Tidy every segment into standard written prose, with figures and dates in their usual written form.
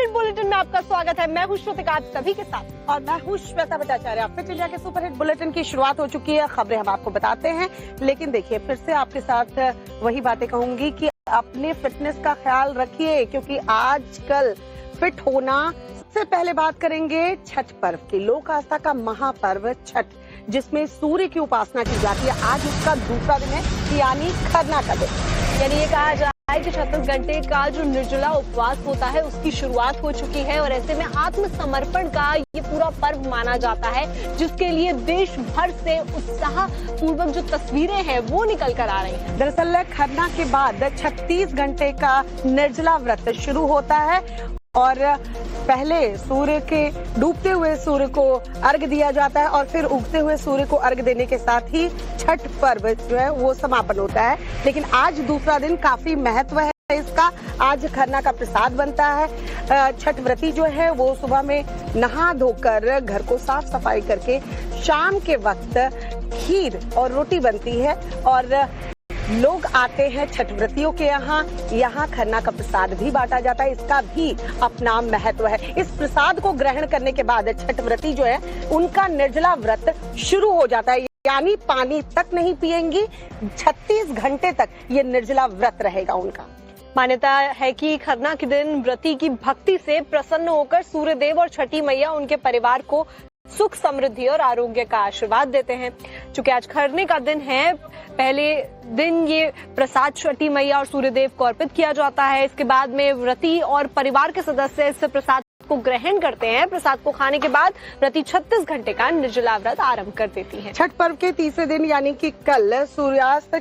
Superhit bulletin में आपका स्वागत है। मैं हूं श्रुतिका आप सभी के साथ और मैं हूं श्वेता भट्टाचार्य। फिट इंडिया के सुपरहिट बुलेटिन की शुरुआत हो चुकी है। खबरें हम आपको बताते हैं, लेकिन देखिए फिर से आपके साथ वही बातें कहूंगी कि अपने फिटनेस का ख्याल रखिए, क्योंकि आजकल फिट होना। सबसे पहले बात करेंगे छठ पर्व की। लोक आस्था का महापर्व छठ, जिसमें सूर्य की उपासना की जाती है। आज उसका दूसरा दिन है, यानी खरना का दिन। यानी ये कहा जाए कि 36 घंटे का जो निर्जला उपवास होता है उसकी शुरुआत हो चुकी है और ऐसे में आत्मसमर्पण का ये पूरा पर्व माना जाता है, जिसके लिए देश भर से उत्साह पूर्वक जो तस्वीरें हैं वो निकल कर आ रही हैं। दरअसल खरना के बाद 36 घंटे का निर्जला व्रत शुरू होता है और पहले सूर्य के डूबते हुए सूर्य को अर्घ दिया जाता है और फिर उगते हुए सूर्य को अर्घ देने के साथ ही छठ पर्व जो है वो समापन होता है। लेकिन आज दूसरा दिन, काफी महत्व है इसका। आज खरना का प्रसाद बनता है। छठ व्रती जो है वो सुबह में नहा धोकर घर को साफ सफाई करके शाम के वक्त खीर और रोटी बनती है और लोग आते हैं छठ व्रतियों के यहाँ खरना का प्रसाद भी बांटा जाता है। इसका भी अपना महत्व है। इस प्रसाद को ग्रहण करने के बाद छठ व्रती जो है उनका निर्जला व्रत शुरू हो जाता है, यानी पानी तक नहीं पिएंगी। 36 घंटे तक ये निर्जला व्रत रहेगा उनका। मान्यता है कि खरना के दिन व्रती की भक्ति से प्रसन्न होकर सूर्यदेव और छठी मैया उनके परिवार को सुख, समृद्धि और आरोग्य का आशीर्वाद देते हैं। चूंकि आज खरने का दिन है, पहले दिन ये प्रसाद छठी मैया और सूर्यदेव को अर्पित किया जाता है। इसके बाद में व्रती और परिवार के सदस्य इस प्रसाद को ग्रहण करते हैं। प्रसाद को खाने के बाद व्रती 36 घंटे का निर्जला व्रत आरंभ कर देती है। छठ पर्व के तीसरे दिन यानी कि कल सूर्यास्त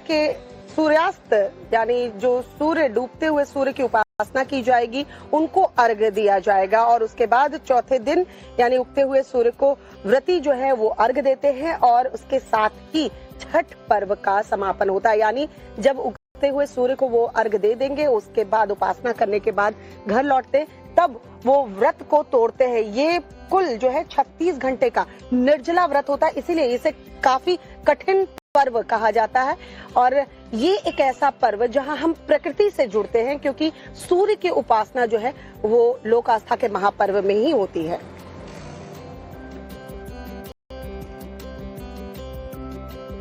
यानी जो सूर्य डूबते हुए सूर्य की उपासना की जाएगी, उनको अर्घ दिया जाएगा और उसके बाद चौथे दिन यानी उगते हुए सूर्य को व्रती जो है वो अर्घ देते हैं और उसके साथ ही छठ पर्व का समापन होता है। यानी जब उगते हुए सूर्य को वो अर्घ दे देंगे, उसके बाद उपासना करने के बाद घर लौटते, तब वो व्रत को तोड़ते हैं। ये कुल जो है 36 घंटे का निर्जला व्रत होता है, इसीलिए इसे काफी कठिन पर्व कहा जाता है। और ये एक ऐसा पर्व जहां हम प्रकृति से जुड़ते हैं, क्योंकि सूर्य की उपासना जो है वो लोक आस्था के महापर्व में ही होती है।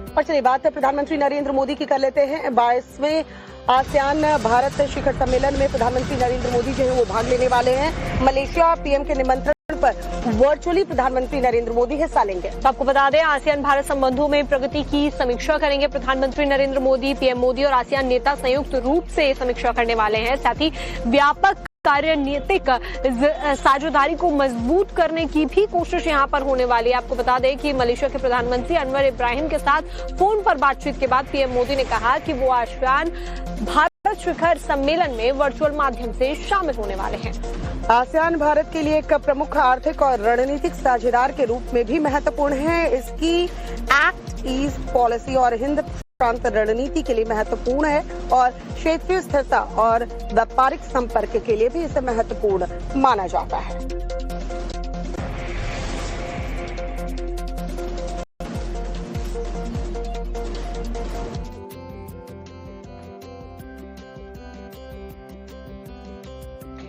और चलिए बात प्रधानमंत्री नरेंद्र मोदी की कर लेते हैं। 22वें आसियान भारत शिखर सम्मेलन में प्रधानमंत्री नरेंद्र मोदी जो है वो भाग लेने वाले हैं। मलेशिया पीएम के निमंत्रण पर वर्चुअली प्रधानमंत्री नरेंद्र मोदी हिस्सा लेंगे। तो आपको बता दें, आसियान भारत संबंधों में प्रगति की समीक्षा करेंगे प्रधानमंत्री नरेंद्र मोदी। पीएम मोदी और आसियान नेता संयुक्त रूप से समीक्षा करने वाले हैं। साथ ही व्यापक कार्यनीतिक साझेदारी को मजबूत करने की भी कोशिश यहां पर होने वाली है। आपको बता दें कि मलेशिया के प्रधानमंत्री अनवर इब्राहिम के साथ फोन पर बातचीत के बाद पीएम मोदी ने कहा कि वो आसियान भारत शिखर सम्मेलन में वर्चुअल माध्यम से शामिल होने वाले हैं। आसियान भारत के लिए एक प्रमुख आर्थिक और रणनीतिक साझेदार के रूप में भी महत्वपूर्ण है। इसकी एक्ट ईस्ट पॉलिसी और हिंद प्रांत रणनीति के लिए महत्वपूर्ण है और क्षेत्रीय स्थिरता और व्यापारिक संपर्क के लिए भी इसे महत्वपूर्ण माना जाता है।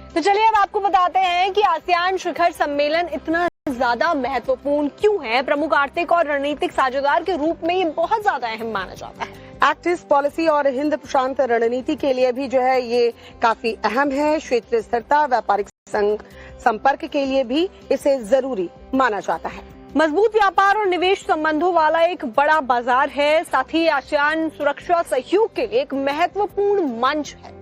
तो चलिए अब आपको बताते हैं कि आसियान शिखर सम्मेलन इतना ज्यादा महत्वपूर्ण क्यों है। प्रमुख आर्थिक और रणनीतिक साझेदार के रूप में ये बहुत ज्यादा अहम माना जाता है। एक्ट ईस्ट पॉलिसी और हिंद प्रशांत रणनीति के लिए भी जो है ये काफी अहम है। क्षेत्रीय स्थिरता, व्यापारिक संपर्क के लिए भी इसे जरूरी माना जाता है। मजबूत व्यापार और निवेश संबंधों वाला एक बड़ा बाजार है। साथ ही आसियान सुरक्षा सहयोग के लिए एक महत्वपूर्ण मंच है।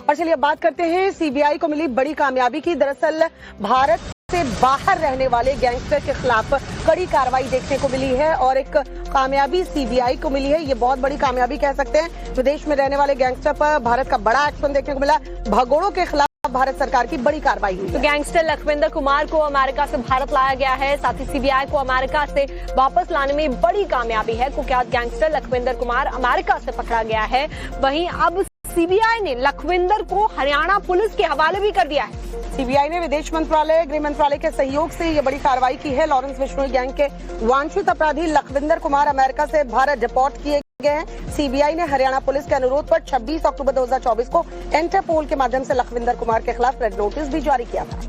और चलिए अब बात करते हैं सीबीआई को मिली बड़ी कामयाबी की। दरअसल भारत से बाहर रहने वाले गैंगस्टर के खिलाफ कड़ी कार्रवाई देखने को मिली है और एक कामयाबी सीबीआई को मिली है। ये बहुत बड़ी कामयाबी कह सकते हैं। विदेश में रहने वाले गैंगस्टर पर भारत का बड़ा एक्शन देखने को मिला। भगोड़ों के खिलाफ भारत सरकार की बड़ी कार्रवाई हुई। तो गैंगस्टर लखविंदर कुमार को अमेरिका से भारत लाया गया है। साथ ही सीबीआई को अमेरिका से वापस लाने में बड़ी कामयाबी है। कुख्यात गैंगस्टर लखविंदर कुमार अमेरिका से पकड़ा गया है। वहीं अब सीबीआई ने लखविंदर को हरियाणा पुलिस के हवाले भी कर दिया है। सीबीआई ने विदेश मंत्रालय, गृह मंत्रालय के सहयोग से ये बड़ी कार्रवाई की है। लॉरेंस बिश्नोई गैंग के वांछित अपराधी लखविंदर कुमार अमेरिका से भारत डिपोर्ट किए गए हैं। सीबीआई ने हरियाणा पुलिस के अनुरोध पर 26 अक्टूबर 2024 को इंटरपोल के माध्यम से लखविंदर कुमार के खिलाफ रेड नोटिस भी जारी किया था।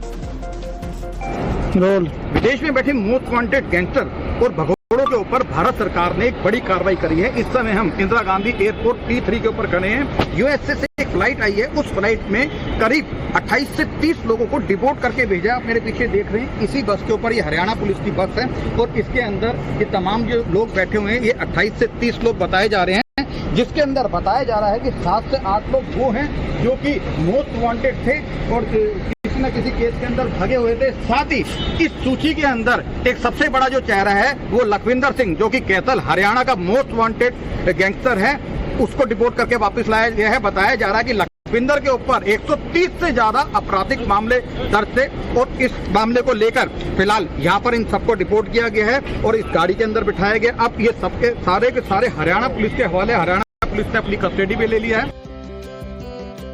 विदेश में बैठे मोस्ट वांटेड गैंगस्टर और भगोड़ों के ऊपर भारत सरकार ने एक बड़ी कार्रवाई करी है। इस समय हम इंदिरा गांधी एयरपोर्ट T3 के ऊपर खड़े हैं। यूएसए से एक फ्लाइट आई है, उस फ्लाइट में करीब 28 से 30 लोगों को डिपोर्ट करके भेजा। आप मेरे पीछे देख रहे हैं, इसी बस के ऊपर ये हरियाणा पुलिस की बस है और इसके अंदर ये तमाम जो लोग बैठे हुए हैं, ये 28 से 30 लोग बताए जा रहे हैं, जिसके अंदर बताया जा रहा है कि 7 से 8 लोग वो हैं जो कि मोस्ट वांटेड थे और किसी न किसी केस के अंदर भागे हुए थे। साथ ही इस सूची के अंदर एक सबसे बड़ा जो चेहरा है वो लखविंदर सिंह, जो कि कैथल हरियाणा का मोस्ट वांटेड गैंगस्टर है, उसको डिपोर्ट करके वापस लाया गया है। बताया जा रहा है कि लखविंदर के ऊपर 130 से ज्यादा आपराधिक मामले दर्ज थे और इस मामले को लेकर फिलहाल यहाँ पर इन सबको डिपोर्ट किया गया है और इस गाड़ी के अंदर बिठाया गया। अब ये सबके सारे के सारे हरियाणा पुलिस के हवाले हरियाणा पुलिस ने अपनी कस्टडी में ले लिया है।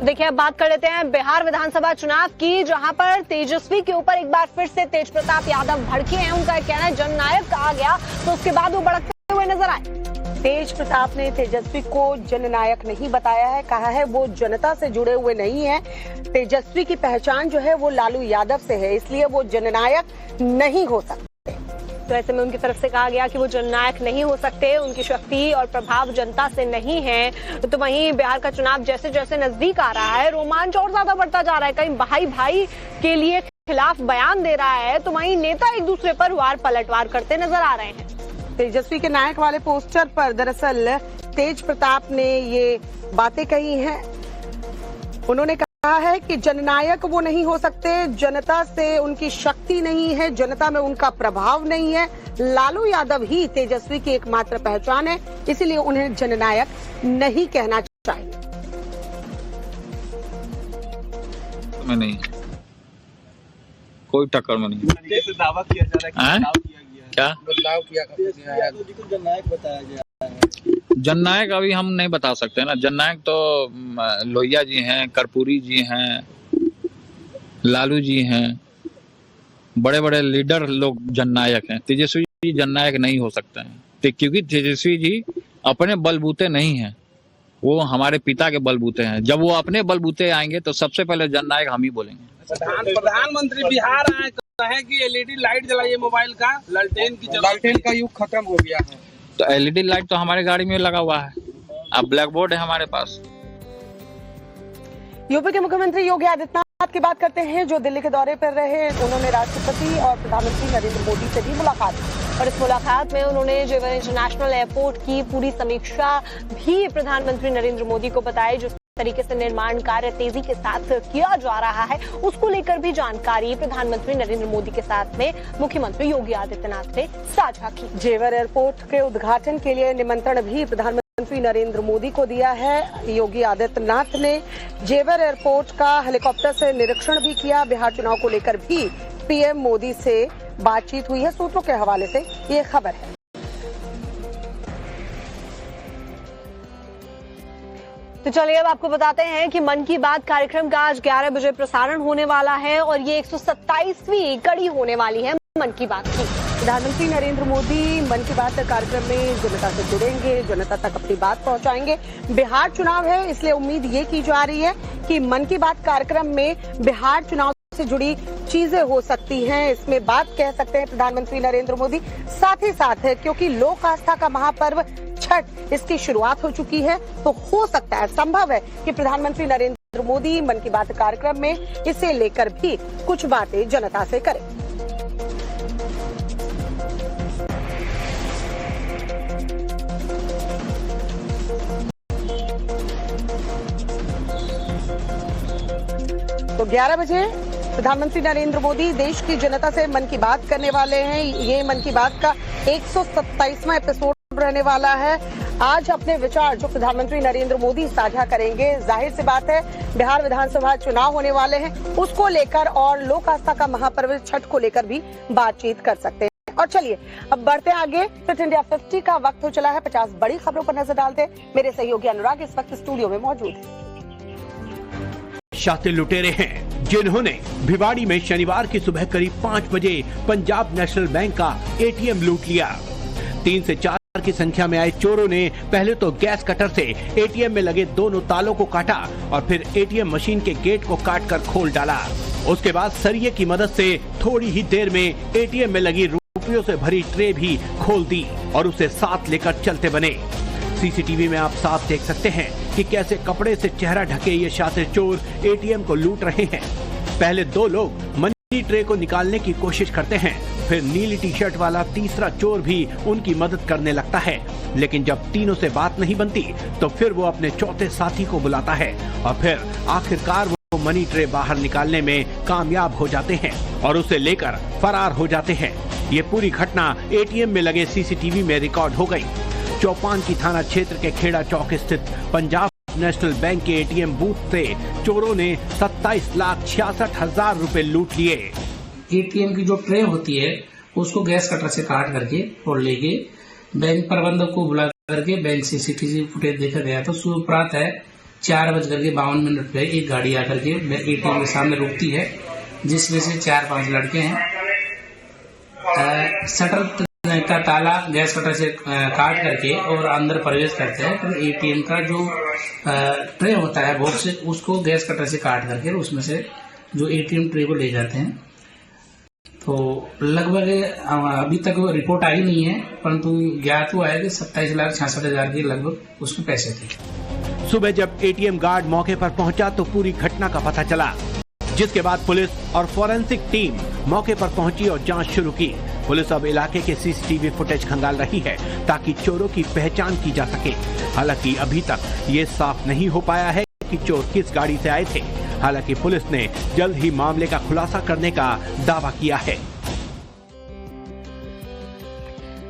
देखिए, अब बात कर लेते हैं बिहार विधानसभा चुनाव की, जहां पर तेजस्वी के ऊपर एक बार फिर से तेज प्रताप यादव भड़के हैं। उनका कहना है जननायक कहा गया तो उसके बाद वो भड़कते हुए नजर आए। तेज प्रताप ने तेजस्वी को जननायक नहीं बताया है, कहा है वो जनता से जुड़े हुए नहीं है। तेजस्वी की पहचान जो है वो लालू यादव से है, इसलिए वो जननायक नहीं हो सकते। तो ऐसे में उनकी तरफ से कहा गया कि वो जननायक नहीं हो सकते, उनकी शक्ति और प्रभाव जनता से नहीं है। तो वहीं बिहार का चुनाव जैसे जैसे नजदीक आ रहा है, रोमांच और ज्यादा बढ़ता जा रहा है। कहीं भाई भाई के लिए खिलाफ बयान दे रहा है तो वहीं नेता एक दूसरे पर वार पलटवार करते नजर आ रहे हैं। तेजस्वी के नायक वाले पोस्टर पर दरअसल तेज प्रताप ने ये बातें कही हैं। उन्होंने कहा है कि जननायक वो नहीं हो सकते, जनता से उनकी शक्ति नहीं है, जनता में उनका प्रभाव नहीं है। लालू यादव ही तेजस्वी की एकमात्र पहचान है, इसीलिए उन्हें जननायक नहीं कहना चाहिए। में नहीं, कोई टक्कर में नहीं। दावा किया जा रहा है क्या बदलाव किया जननायक बताया गया है। जननायक अभी हम नहीं बता सकते ना। जननायक तो लोहिया जी हैं, कर्पूरी जी हैं, लालू जी हैं, बड़े बड़े लीडर लोग जननायक हैं। तेजस्वी जी जननायक नहीं हो सकते हैं क्योंकि तेजस्वी जी अपने बलबूते नहीं हैं, वो हमारे पिता के बलबूते हैं। जब वो अपने बलबूते आएंगे तो सबसे पहले जननायक हम ही बोलेंगे। प्रधानमंत्री बिहार आए है कि एलईडी लाइट जलाइए, मोबाइल का लालटेन का युग खत्म हो गया है। तो एलईडी लाइट तो हमारे गाड़ी में लगा हुआ है, अब ब्लैक बोर्ड है हमारे पास। यूपी के मुख्यमंत्री योगी आदित्यनाथ की बात करते हैं, जो दिल्ली के दौरे पर रहे। उन्होंने राष्ट्रपति और प्रधानमंत्री नरेंद्र मोदी से भी मुलाकात की और इस मुलाकात में उन्होंने जेवर इंटरनेशनल एयरपोर्ट की पूरी समीक्षा भी प्रधानमंत्री नरेंद्र मोदी को बताई। जिस तरीके से निर्माण कार्य तेजी के साथ किया जा रहा है, उसको लेकर भी जानकारी प्रधानमंत्री नरेंद्र मोदी के साथ में मुख्यमंत्री योगी आदित्यनाथ ने साझा की। जेवर एयरपोर्ट के उद्घाटन के लिए निमंत्रण भी प्रधानमंत्री नरेंद्र मोदी को दिया है। योगी आदित्यनाथ ने जेवर एयरपोर्ट का हेलीकॉप्टर से निरीक्षण भी किया। बिहार चुनाव को लेकर भी पीएम मोदी से बातचीत हुई है, सूत्रों के हवाले से ये खबर है। तो चलिए अब आपको बताते हैं कि मन की बात कार्यक्रम का आज 11 बजे प्रसारण होने वाला है और ये 127वीं कड़ी होने वाली है मन की बात की। प्रधानमंत्री नरेंद्र मोदी मन की बात कार्यक्रम में जनता से जुड़ेंगे, जनता तक अपनी बात पहुंचाएंगे। बिहार चुनाव है, इसलिए उम्मीद ये की जा रही है कि मन की बात कार्यक्रम में बिहार चुनाव से जुड़ी चीजें हो सकती हैं, इसमें बात कह सकते हैं प्रधानमंत्री नरेंद्र मोदी। साथ ही साथ क्योंकि लोक आस्था का महापर्व छठ, इसकी शुरुआत हो चुकी है, तो हो सकता है, संभव है कि प्रधानमंत्री नरेंद्र मोदी मन की बात कार्यक्रम में इसे लेकर भी कुछ बातें जनता से करें। तो 11 बजे प्रधानमंत्री नरेंद्र मोदी देश की जनता से मन की बात करने वाले हैं। ये मन की बात का 127वां एपिसोड रहने वाला है। आज अपने विचार जो प्रधानमंत्री नरेंद्र मोदी साझा करेंगे, जाहिर सी बात है बिहार विधानसभा चुनाव होने वाले हैं, उसको लेकर और लोक आस्था का महापर्व छठ को लेकर भी बातचीत कर सकते हैं। और चलिए अब बढ़ते आगे। फिट इंडिया 50 का वक्त हो चला है। 50 बड़ी खबरों पर नजर डालते हैं। मेरे सहयोगी अनुराग इस वक्त स्टूडियो में मौजूद है। शातिर लुटेरे हैं जिन्होंने भिवाड़ी में शनिवार की सुबह करीब 5 बजे पंजाब नेशनल बैंक का एटीएम लूट लिया। 3 से 4 की संख्या में आए चोरों ने पहले तो गैस कटर से एटीएम में लगे दोनों तालों को काटा और फिर एटीएम मशीन के गेट को काटकर खोल डाला। उसके बाद सरिये की मदद से थोड़ी ही देर में एटीएम में लगी रुपयों से भरी ट्रे भी खोल दी और उसे साथ लेकर चलते बने। सीसीटीवी में आप साफ देख सकते हैं कि कैसे कपड़े से चेहरा ढके ये शातिर चोर एटीएम को लूट रहे हैं। पहले 2 लोग मनी ट्रे को निकालने की कोशिश करते हैं, फिर नीली टी शर्ट वाला तीसरा चोर भी उनकी मदद करने लगता है, लेकिन जब तीनों से बात नहीं बनती तो फिर वो अपने चौथे साथी को बुलाता है और फिर आखिरकार वो मनी ट्रे बाहर निकालने में कामयाब हो जाते हैं और उसे लेकर फरार हो जाते हैं। ये पूरी घटना एटीएम में लगे सीसीटीवी में रिकॉर्ड हो गई। चौपान की थाना क्षेत्र के खेड़ा चौक स्थित पंजाब नेशनल बैंक के एटीएम बूथ से चोरों ने 27,66,000 रुपए लूट लिए। एटीएम की जो ट्रे होती है उसको गैस कटर से काट करके और लेके बैंक प्रबंधक को बुला करके बैंक सीसीटीवी फुटेज देखा गया तो सुबह प्रातः 4:52 पे एक गाड़ी आकर के एटीएम के सामने रुकती है, जिसमें से 4-5 लड़के हैं। शटर का ताला गैस कटर से काट करके और अंदर प्रवेश करते हैं। तो एटीएम का जो ट्रे होता है बॉक्स उसको गैस कटर से काट करके उसमें से जो एटीएम ट्रे को ले जाते हैं। तो लगभग अभी तक रिपोर्ट आई नहीं है, परंतु ज्ञात हुआ है कि 27,66,000 के लगभग उसके पैसे थे। सुबह जब एटीएम गार्ड मौके पर पहुंचा तो पूरी घटना का पता चला, जिसके बाद पुलिस और फॉरेंसिक टीम मौके पर पहुंची और जांच शुरू की। पुलिस अब इलाके के सीसीटीवी फुटेज खंगाल रही है ताकि चोरों की पहचान की जा सके। हालांकि अभी तक ये साफ नहीं हो पाया है कि चोर किस गाड़ी से आए थे। हालांकि पुलिस ने जल्द ही मामले का खुलासा करने का दावा किया है।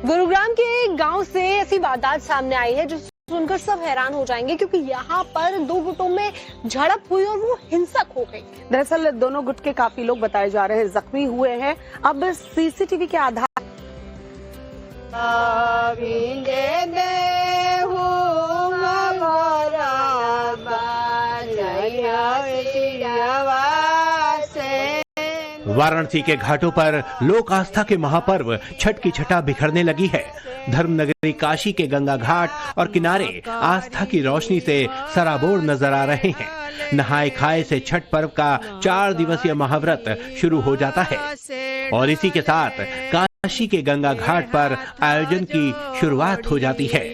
गुरुग्राम के एक गांव से ऐसी वारदात सामने आई है जो सुनकर सब हैरान हो जाएंगे, क्योंकि यहाँ पर 2 गुटों में झड़प हुई और वो हिंसक हो गई। दरअसल दोनों गुट के काफी लोग बताए जा रहे हैं जख्मी हुए हैं। अब सीसीटीवी के आधार वाराणसी के घाटों पर लोक आस्था के महापर्व छठ की छटा बिखरने लगी है। धर्मनगरी काशी के गंगा घाट और किनारे आस्था की रोशनी से सराबोर नजर आ रहे हैं। नहाए खाए से छठ पर्व का 4 दिवसीय महाव्रत शुरू हो जाता है और इसी के साथ काशी के गंगा घाट पर आयोजन की शुरुआत हो जाती है।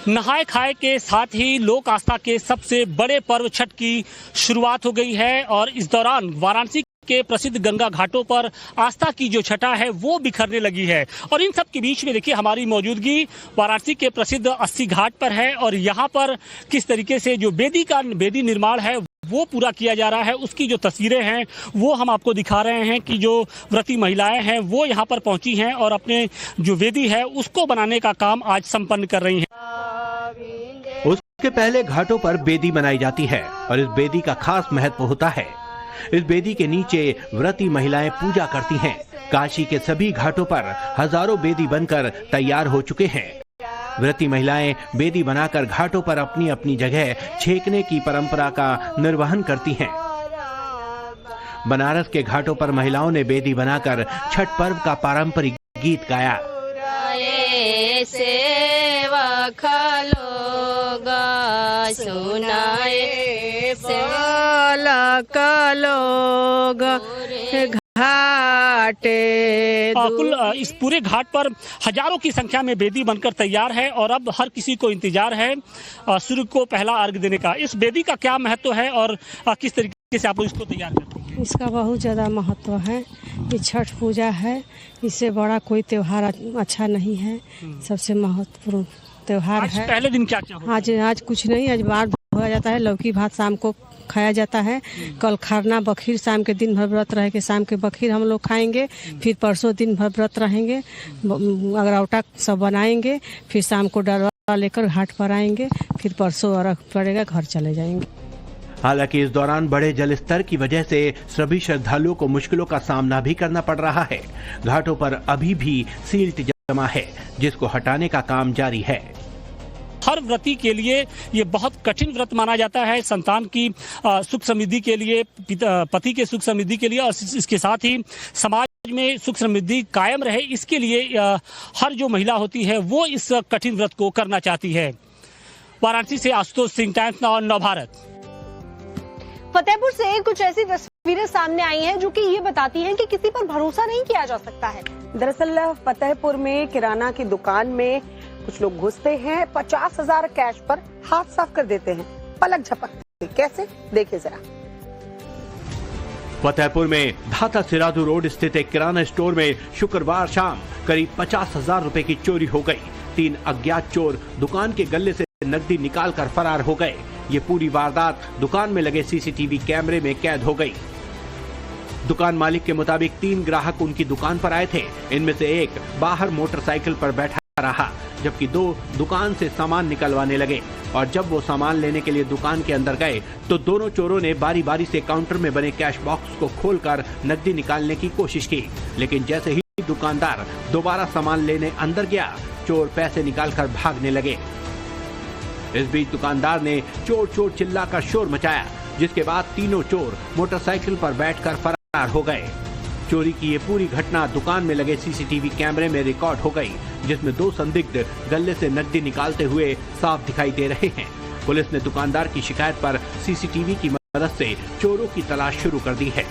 नहाए खाए के साथ ही लोक आस्था के सबसे बड़े पर्व छठ की शुरुआत हो गई है और इस दौरान वाराणसी के प्रसिद्ध गंगा घाटों पर आस्था की जो छटा है वो बिखरने लगी है। और इन सब के बीच में देखिए हमारी मौजूदगी वाराणसी के प्रसिद्ध 80 घाट पर है और यहाँ पर किस तरीके से जो बेदी निर्माण है वो पूरा किया जा रहा है, उसकी जो तस्वीरें हैं वो हम आपको दिखा रहे हैं कि जो व्रती महिलाएं हैं वो यहाँ पर पहुंची हैं और अपने जो वेदी है उसको बनाने का काम आज संपन्न कर रही हैं। उसके पहले घाटों पर बेदी बनाई जाती है और इस बेदी का खास महत्व होता है। इस बेदी के नीचे व्रती महिलाएं पूजा करती हैं। काशी के सभी घाटों पर हजारों बेदी बनकर तैयार हो चुके हैं। व्रती महिलाएं बेदी बनाकर घाटों पर अपनी अपनी जगह छेकने की परंपरा का निर्वहन करती हैं। बनारस के घाटों पर महिलाओं ने बेदी बनाकर छठ पर्व का पारंपरिक गीत गाया। कुल इस पूरे घाट पर हजारों की संख्या में बेदी बनकर तैयार है और अब हर किसी को इंतजार है सूर्य को पहला अर्घ देने का। इस बेदी का क्या महत्व है और किस तरीके से आप लोग इसको तैयार करते हैं? इसका बहुत ज़्यादा महत्व है। ये छठ पूजा है, इससे बड़ा कोई त्योहार अच्छा नहीं है। सबसे महत्वपूर्ण त्योहार है। पहले दिन क्या क्या आज कुछ नहीं, आज बाहर धोया जाता है, लौकी भात शाम को खाया जाता है। कल खरना बखीर, शाम के दिन भर व्रत रह के शाम के बखीर हम लोग खाएंगे। फिर परसों दिन भर व्रत रहेंगे, अगरौटा सब बनाएंगे। फिर शाम को डरवा लेकर घाट पर आएंगे। फिर परसों अर्घ पड़ेगा, घर चले जाएंगे। हालांकि इस दौरान बढ़े जल स्तर की वजह से सभी श्रद्धालुओं को मुश्किलों का सामना भी करना पड़ रहा है। घाटों पर अभी भी सील्ट जमा है, जिसको हटाने का काम जारी है। हर व्रती के लिए ये बहुत कठिन व्रत माना जाता है, संतान की सुख समृद्धि के लिए, पति के सुख समृद्धि के लिए, और इसके साथ ही समाज में सुख समृद्धि कायम रहे, इसके लिए हर जो महिला होती है वो इस कठिन व्रत को करना चाहती है। वाराणसी से आशुतोष सिंह, टाइम्स नाउ, नव भारत। फतेहपुर से कुछ ऐसी तस्वीरें सामने आई हैं जो कि ये बताती हैं कि किसी पर भरोसा नहीं किया जा सकता है। दरअसल फतेहपुर में किराना की दुकान में कुछ लोग घुसते हैं, 50,000 कैश पर हाथ साफ कर देते हैं, पलक झपकते। कैसे, देखिए जरा। फतेहपुर में धाता सिरादू रोड स्थित एक किराना स्टोर में शुक्रवार शाम करीब 50,000 रुपए की चोरी हो गई। 3 अज्ञात चोर दुकान के गल्ले से नकदी निकालकर फरार हो गए। ये पूरी वारदात दुकान में लगे सीसीटीवी कैमरे में कैद हो गई। दुकान मालिक के मुताबिक 3 ग्राहक उनकी दुकान पर आए थे। इनमें से एक बाहर मोटरसाइकिल पर बैठा रहा, जबकि 2 दुकान से सामान निकलवाने लगे, और जब वो सामान लेने के लिए दुकान के अंदर गए तो दोनों चोरों ने बारी बारी से काउंटर में बने कैश बॉक्स को खोलकर नकदी निकालने की कोशिश की। लेकिन जैसे ही दुकानदार दोबारा सामान लेने अंदर गया, चोर पैसे निकालकर भागने लगे। इस बीच दुकानदार ने चोर चोर चिल्लाकर शोर मचाया, जिसके बाद तीनों चोर मोटरसाइकिल पर बैठकर फरार हो गए। चोरी की ये पूरी घटना दुकान में लगे सीसीटीवी कैमरे में रिकॉर्ड हो गई, जिसमें 2 संदिग्ध गले से नकदी निकालते हुए साफ दिखाई दे रहे हैं। पुलिस ने दुकानदार की शिकायत पर सीसीटीवी की मदद से चोरों की तलाश शुरू कर दी है।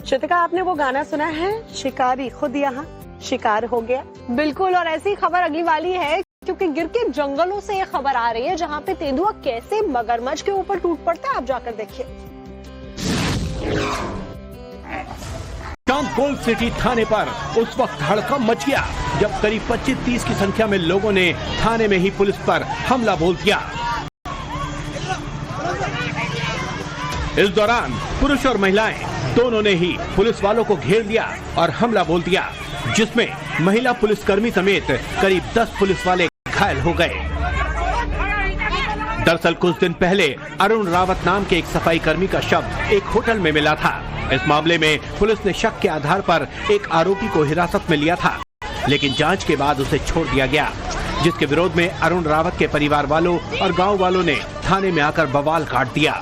श्रुतिका, आपने वो गाना सुना है, शिकारी खुद यहाँ शिकार हो गया? बिल्कुल, और ऐसी खबर अगली वाली है, क्योंकि गिर के जंगलों से ये खबर आ रही है, जहां पे तेंदुआ कैसे मगरमच्छ के ऊपर टूट पड़ता है, आप जाकर देखिए। शाम गोल्ड सिटी थाने पर उस वक्त हड़कंप मच गया जब करीब 25-30 की संख्या में लोगों ने थाने में ही पुलिस पर हमला बोल दिया। इस दौरान पुरुष और महिलाएं दोनों ने ही पुलिस वालों को घेर लिया और हमला बोल दिया, जिसमें महिला पुलिसकर्मी समेत करीब 10 पुलिस वाले घायल हो गए। दरअसल कुछ दिन पहले अरुण रावत नाम के एक सफाई कर्मी का शव एक होटल में मिला था। इस मामले में पुलिस ने शक के आधार पर एक आरोपी को हिरासत में लिया था, लेकिन जांच के बाद उसे छोड़ दिया गया, जिसके विरोध में अरुण रावत के परिवार वालों और गांव वालों ने थाने में आकर बवाल काट दिया।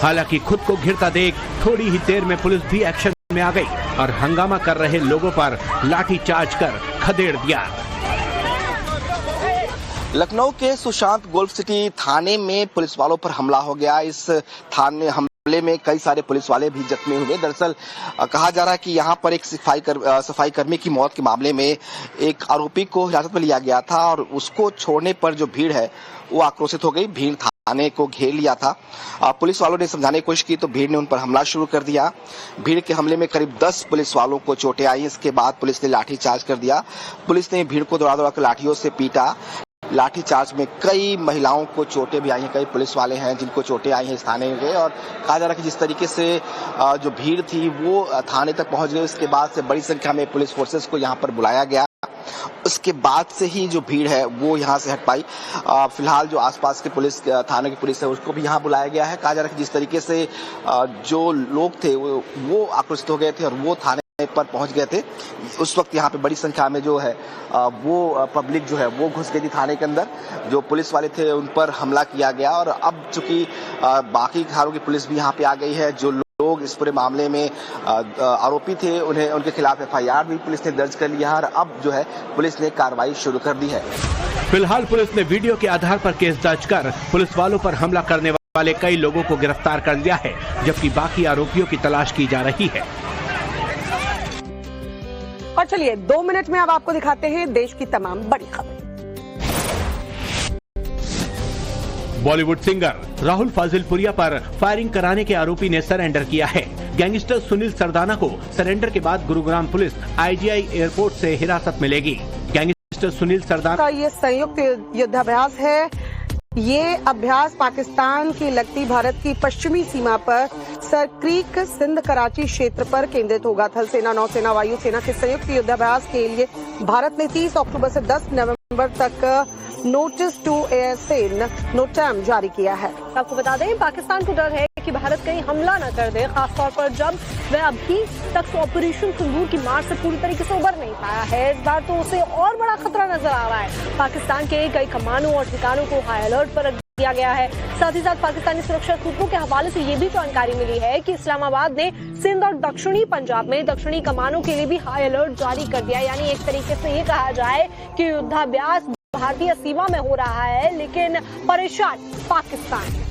हालांकि खुद को घिरता देख थोड़ी ही देर में पुलिस भी एक्शन में आ गई और हंगामा कर रहे लोगों पर लाठी चार्ज कर खदेड़ दिया। लखनऊ के सुशांत गोल्फ सिटी थाने में पुलिस वालों पर हमला हो गया। इस थाने हमले में कई सारे पुलिस वाले भी जख्मी हुए। दरअसल कहा जा रहा है कि यहाँ पर एक सफाई कर्मी की मौत के मामले में एक आरोपी को हिरासत में लिया गया था और उसको छोड़ने पर जो भीड़ है वो आक्रोशित हो गई। भीड़ थाने को घेर लिया था। पुलिस वालों ने समझाने की कोशिश की तो भीड़ ने उन पर हमला शुरू कर दिया। भीड़ के हमले में करीब 10 पुलिस वालों को चोटें आई। इसके बाद पुलिस ने लाठी चार्ज कर दिया। पुलिस ने भीड़ को दौड़ा कर लाठियों से पीटा। लाठी चार्ज में कई महिलाओं को चोटें भी आई हैं। कई पुलिस वाले हैं जिनको चोटें आई हैं इस थाने में। और कहा जा रहा है कि जिस तरीके से जो भीड़ थी वो थाने तक पहुंच गई, उसके बाद से बड़ी संख्या में पुलिस फोर्सेस को यहाँ पर बुलाया गया। उसके बाद से ही जो भीड़ है वो यहाँ से हट पाई। फिलहाल जो आसपास के पुलिस, थाने की पुलिस है, उसको भी यहाँ बुलाया गया है। कहा जा रहा है कि जिस तरीके से जो लोग थे वो आक्रोशित हो गए थे और वो थाने पर पहुंच गए थे। उस वक्त यहाँ पे बड़ी संख्या में जो है वो पब्लिक जो है वो घुस गई थी थाने के अंदर। जो पुलिस वाले थे उन पर हमला किया गया और अब चूंकि बाकी थानों की पुलिस भी यहाँ पे आ गई है। जो लोग इस पूरे मामले में आरोपी थे उनके खिलाफ FIR भी पुलिस ने दर्ज कर लिया और अब जो है पुलिस ने कार्रवाई शुरू कर दी है। फिलहाल पुलिस ने वीडियो के आधार पर केस दर्ज कर पुलिस वालों पर हमला करने वाले कई लोगों को गिरफ्तार कर लिया है, जबकि बाकी आरोपियों की तलाश की जा रही है। और चलिए 2 मिनट में अब आपको दिखाते हैं देश की तमाम बड़ी खबर। बॉलीवुड सिंगर राहुल फाजिलपुरिया पर फायरिंग कराने के आरोपी ने सरेंडर किया है। गैंगस्टर सुनील सरदाना को सरेंडर के बाद गुरुग्राम पुलिस IGI एयरपोर्ट से हिरासत में लेगी। गैंगस्टर सुनील सरदाना का ये संयुक्त युद्धाभ्यास है। ये अभ्यास पाकिस्तान की लगती भारत की पश्चिमी सीमा पर सर क्रीक सिंध कराची क्षेत्र पर केंद्रित होगा। थल सेना, नौसेना, वायुसेना के संयुक्त युद्धाभ्यास के लिए भारत ने 30 अक्टूबर से 10 नवंबर तक नोटिस टू एयरसेल नोटम जारी किया है। आपको बता दें, पाकिस्तान को डर है कि भारत कहीं हमला न कर दे, खासतौर पर जब वह अभी तक ऑपरेशन सिंदूर की मार से पूरी तरीके से उबर नहीं पाया है। इस बार तो उसे और बड़ा खतरा नजर आ रहा है। पाकिस्तान के कई कमानों और ठिकानों को हाई अलर्ट पर रख दिया गया है। साथ ही साथ पाकिस्तानी सुरक्षा सूत्रों के हवाले से ये भी जानकारी मिली है कि इस्लामाबाद ने सिंध और दक्षिणी पंजाब में दक्षिणी कमानों के लिए भी हाई अलर्ट जारी कर दिया। यानी एक तरीके से ये कहा जाए कि युद्धाभ्यास भारतीय सीमा में हो रहा है, लेकिन परेशान पाकिस्तान है।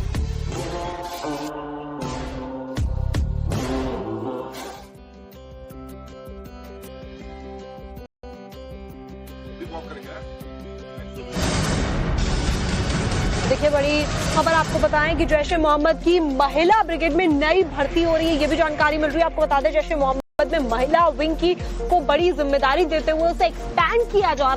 देखिए, बड़ी खबर आपको बताएं कि जैश ए मोहम्मद की महिला ब्रिगेड में नई भर्ती हो रही है। ये भी जानकारी मिल रही है। आपको बता दें, जैश ए मोहम्मद में महिला विंग को बड़ी जिम्मेदारी देते हुए उसे एक्सपैंड किया जा रहा है।